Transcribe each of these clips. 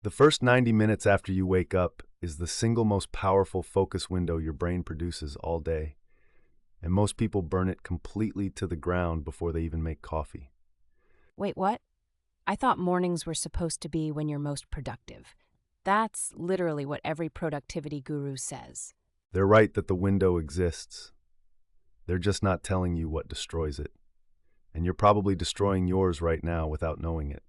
The first 90 minutes after you wake up is the single most powerful focus window your brain produces all day, and most people burn it completely to the ground before they even make coffee. Wait, what? I thought mornings were supposed to be when you're most productive. That's literally what every productivity guru says. They're right that the window exists. They're just not telling you what destroys it. And you're probably destroying yours right now without knowing it.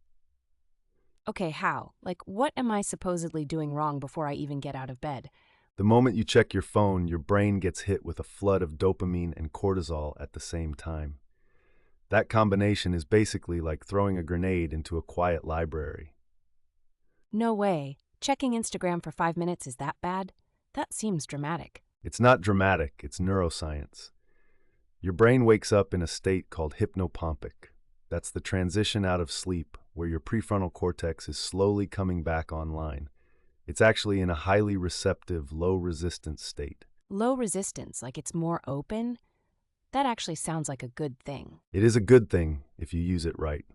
Okay, how? Like, what am I supposedly doing wrong before I even get out of bed? The moment you check your phone, your brain gets hit with a flood of dopamine and cortisol at the same time. That combination is basically like throwing a grenade into a quiet library. No way. Checking Instagram for 5 minutes is that bad? That seems dramatic. It's not dramatic, it's neuroscience. Your brain wakes up in a state called hypnopompic. That's the transition out of sleep where your prefrontal cortex is slowly coming back online. It's actually in a highly receptive, low-resistance state. Low resistance, like it's more open? That actually sounds like a good thing. It is a good thing if you use it right.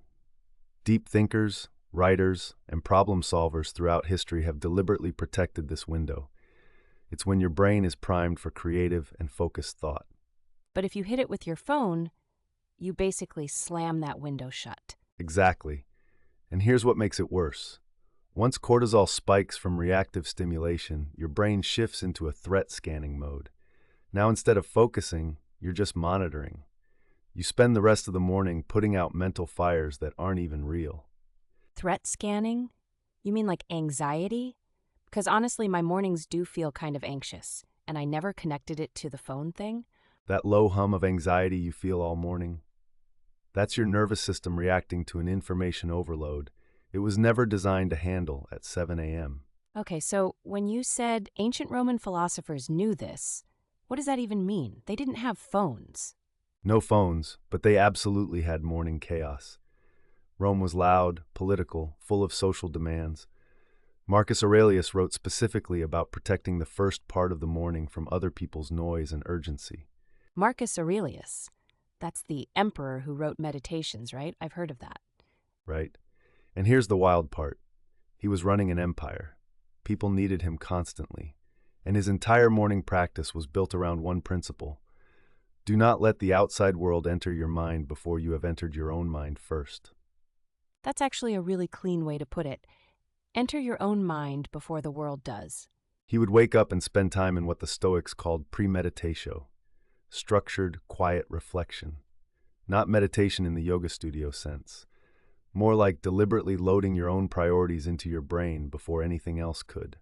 Deep thinkers, writers, and problem solvers throughout history have deliberately protected this window. It's when your brain is primed for creative and focused thought. But if you hit it with your phone, you basically slam that window shut. Exactly. And here's what makes it worse. Once cortisol spikes from reactive stimulation, your brain shifts into a threat scanning mode. Now instead of focusing, you're just monitoring. You spend the rest of the morning putting out mental fires that aren't even real. Threat scanning? You mean like anxiety? Because honestly, my mornings do feel kind of anxious, and I never connected it to the phone thing. That low hum of anxiety you feel all morning, that's your nervous system reacting to an information overload it was never designed to handle at 7 a.m. Okay, so when you said ancient Roman philosophers knew this, what does that even mean? They didn't have phones. No phones, but they absolutely had morning chaos. Rome was loud, political, full of social demands. Marcus Aurelius wrote specifically about protecting the first part of the morning from other people's noise and urgency. Marcus Aurelius. That's the emperor who wrote Meditations, right? I've heard of that. Right? And here's the wild part. He was running an empire. People needed him constantly. And his entire morning practice was built around one principle. Do not let the outside world enter your mind before you have entered your own mind first. That's actually a really clean way to put it. Enter your own mind before the world does. He would wake up and spend time in what the Stoics called premeditatio, structured, quiet reflection. Not meditation in the yoga studio sense. More like deliberately loading your own priorities into your brain before anything else could.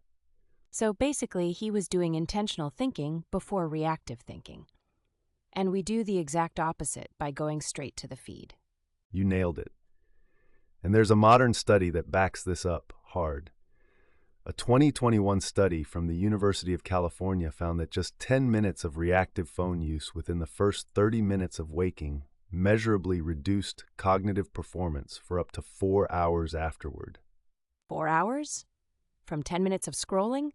So basically, he was doing intentional thinking before reactive thinking. And we do the exact opposite by going straight to the feed. You nailed it. And there's a modern study that backs this up hard. A 2021 study from the University of California found that just 10 minutes of reactive phone use within the first 30 minutes of waking measurably reduced cognitive performance for up to 4 hours afterward. 4 hours? From 10 minutes of scrolling?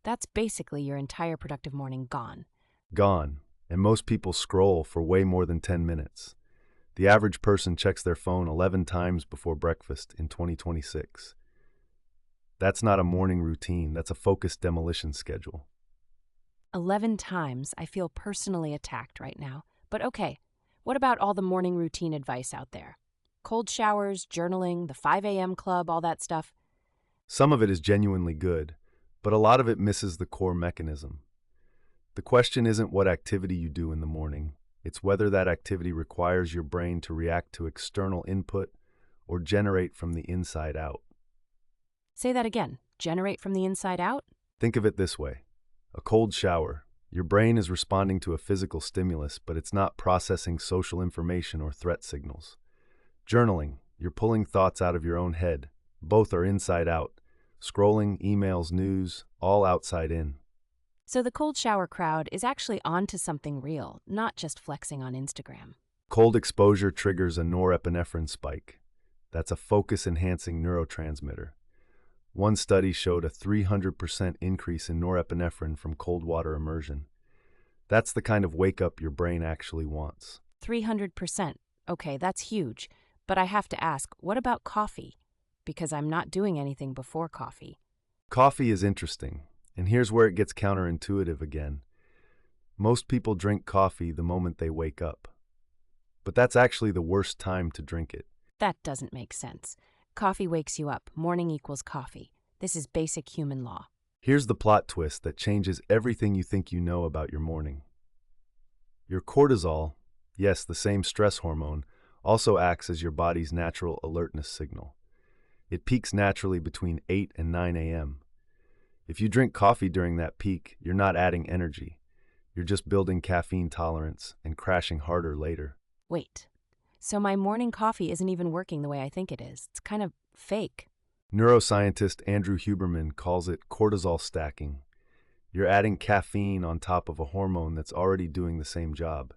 That's basically your entire productive morning gone. Gone. And most people scroll for way more than 10 minutes. The average person checks their phone 11 times before breakfast in 2026. That's not a morning routine, that's a focused demolition schedule. 11 times. I feel personally attacked right now. But okay, what about all the morning routine advice out there? Cold showers, journaling, the 5 a.m. club, all that stuff. Some of it is genuinely good, but a lot of it misses the core mechanism. The question isn't what activity you do in the morning. It's whether that activity requires your brain to react to external input or generate from the inside out. Say that again. Generate from the inside out? Think of it this way. A cold shower. Your brain is responding to a physical stimulus, but it's not processing social information or threat signals. Journaling. You're pulling thoughts out of your own head. Both are inside out. Scrolling, emails, news, all outside in. So the cold shower crowd is actually onto something real, not just flexing on Instagram. Cold exposure triggers a norepinephrine spike. That's a focus-enhancing neurotransmitter. One study showed a 300% increase in norepinephrine from cold water immersion. That's the kind of wake-up your brain actually wants. 300%. Okay, that's huge. But I have to ask, what about coffee? because I'm not doing anything before coffee. Coffee is interesting, and here's where it gets counterintuitive again. Most people drink coffee the moment they wake up, but that's actually the worst time to drink it. That doesn't make sense. Coffee wakes you up. Morning equals coffee. This is basic human law. Here's the plot twist that changes everything you think you know about your morning. Your cortisol, yes, the same stress hormone, also acts as your body's natural alertness signal. It peaks naturally between 8 and 9 a.m. If you drink coffee during that peak, you're not adding energy. You're just building caffeine tolerance and crashing harder later. Wait, so my morning coffee isn't even working the way I think it is. It's kind of fake. Neuroscientist Andrew Huberman calls it cortisol stacking. You're adding caffeine on top of a hormone that's already doing the same job.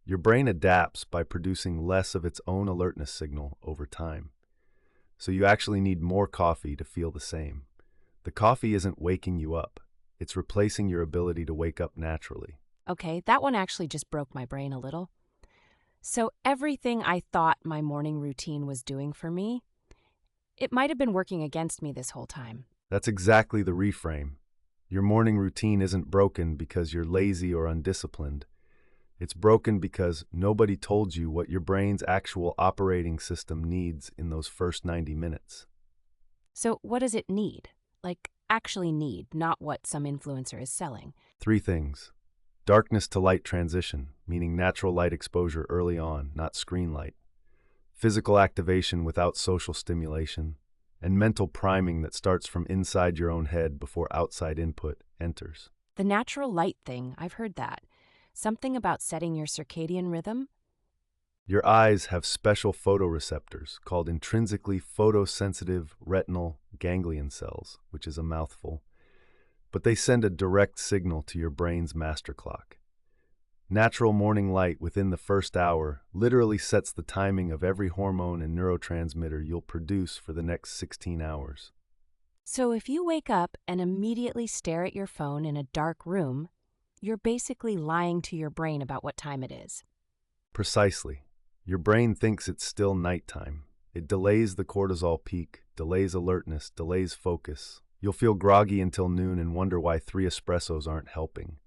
Your brain adapts by producing less of its own alertness signal over time. So you actually need more coffee to feel the same. The coffee isn't waking you up. It's replacing your ability to wake up naturally. Okay, that one actually just broke my brain a little. So everything I thought my morning routine was doing for me, it might have been working against me this whole time. That's exactly the reframe. Your morning routine isn't broken because you're lazy or undisciplined. It's broken because nobody told you what your brain's actual operating system needs in those first 90 minutes. So what does it need? Like, actually need, not what some influencer is selling. 3 things. Darkness to light transition, meaning natural light exposure early on, not screen light. Physical activation without social stimulation. And mental priming that starts from inside your own head before outside input enters. The natural light thing, I've heard that. Something about setting your circadian rhythm? Your eyes have special photoreceptors called intrinsically photosensitive retinal ganglion cells, which is a mouthful, but they send a direct signal to your brain's master clock. Natural morning light within the first hour literally sets the timing of every hormone and neurotransmitter you'll produce for the next 16 hours. So if you wake up and immediately stare at your phone in a dark room, you're basically lying to your brain about what time it is. Precisely. Your brain thinks it's still nighttime. It delays the cortisol peak, delays alertness, delays focus. You'll feel groggy until noon and wonder why 3 espressos aren't helping.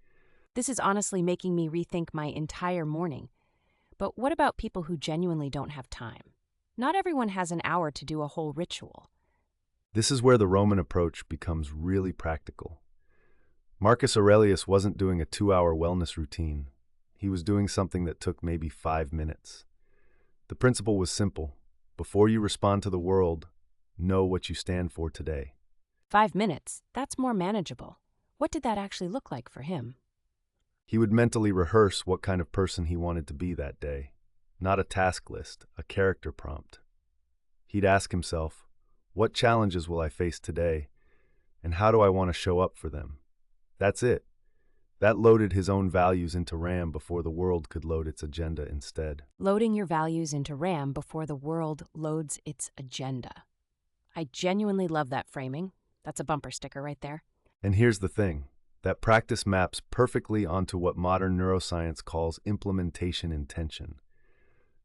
This is honestly making me rethink my entire morning. But what about people who genuinely don't have time? Not everyone has an hour to do a whole ritual. This is where the Roman approach becomes really practical. Marcus Aurelius wasn't doing a 2-hour wellness routine. He was doing something that took maybe 5 minutes. The principle was simple. Before you respond to the world, know what you stand for today. 5 minutes, that's more manageable. What did that actually look like for him? He would mentally rehearse what kind of person he wanted to be that day. Not a task list, a character prompt. He'd ask himself, what challenges will I face today, and how do I want to show up for them? That's it. That loaded his own values into RAM before the world could load its agenda instead. Loading your values into RAM before the world loads its agenda. I genuinely love that framing. That's a bumper sticker right there. And here's the thing. That practice maps perfectly onto what modern neuroscience calls implementation intention.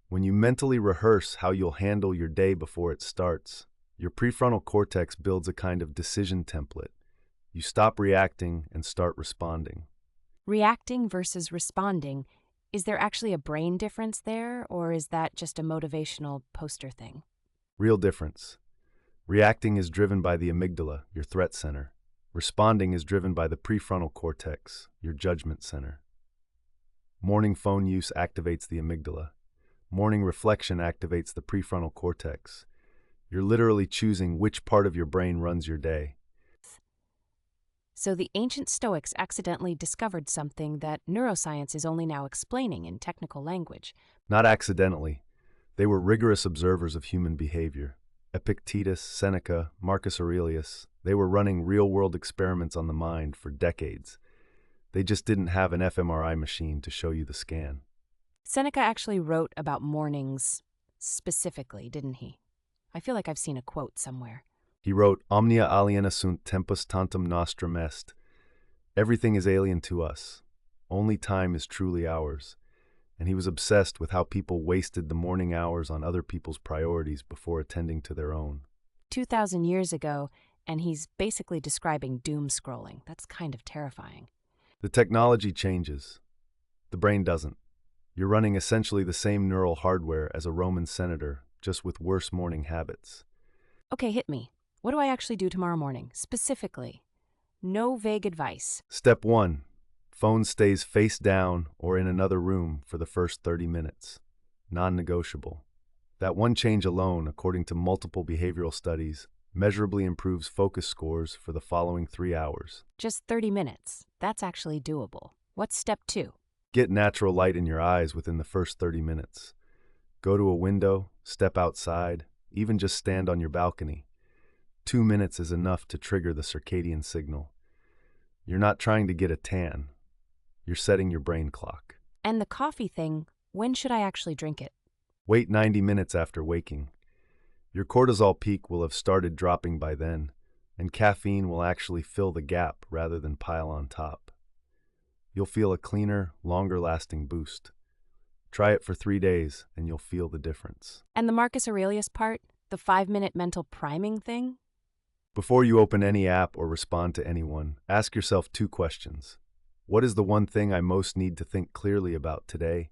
When you mentally rehearse how you'll handle your day before it starts, your prefrontal cortex builds a kind of decision template. You stop reacting and start responding. Reacting versus responding. Is there actually a brain difference there, or is that just a motivational poster thing? Real difference. Reacting is driven by the amygdala, your threat center. Responding is driven by the prefrontal cortex, your judgment center. Morning phone use activates the amygdala. Morning reflection activates the prefrontal cortex. You're literally choosing which part of your brain runs your day. So the ancient Stoics accidentally discovered something that neuroscience is only now explaining in technical language. Not accidentally. They were rigorous observers of human behavior. Epictetus, Seneca, Marcus Aurelius, they were running real-world experiments on the mind for decades. They just didn't have an fMRI machine to show you the scan. Seneca actually wrote about mornings specifically, didn't he? I feel like I've seen a quote somewhere. He wrote, Omnia aliena sunt tempus tantum nostrum est. Everything is alien to us. Only time is truly ours. And he was obsessed with how people wasted the morning hours on other people's priorities before attending to their own. 2,000 years ago, and he's basically describing doom scrolling. That's kind of terrifying. The technology changes. The brain doesn't. You're running essentially the same neural hardware as a Roman senator, just with worse morning habits. Okay, hit me. What do I actually do tomorrow morning, specifically? No vague advice. Step 1. Phone stays face down or in another room for the first 30 minutes. Non-negotiable. That one change alone, according to multiple behavioral studies, measurably improves focus scores for the following 3 hours. Just 30 minutes. That's actually doable. What's step 2? Get natural light in your eyes within the first 30 minutes. Go to a window, step outside, even just stand on your balcony. 2 minutes is enough to trigger the circadian signal. You're not trying to get a tan. You're setting your brain clock. And the coffee thing, when should I actually drink it? Wait 90 minutes after waking. Your cortisol peak will have started dropping by then, and caffeine will actually fill the gap rather than pile on top. You'll feel a cleaner, longer-lasting boost. Try it for 3 days, and you'll feel the difference. And the Marcus Aurelius part, the 5-minute mental priming thing? Before you open any app or respond to anyone, ask yourself 2 questions. What is the one thing I most need to think clearly about today?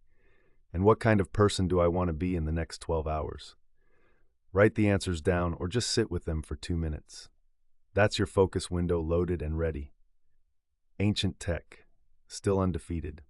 And what kind of person do I want to be in the next 12 hours? Write the answers down or just sit with them for 2 minutes. That's your focus window loaded and ready. Ancient tech, still undefeated.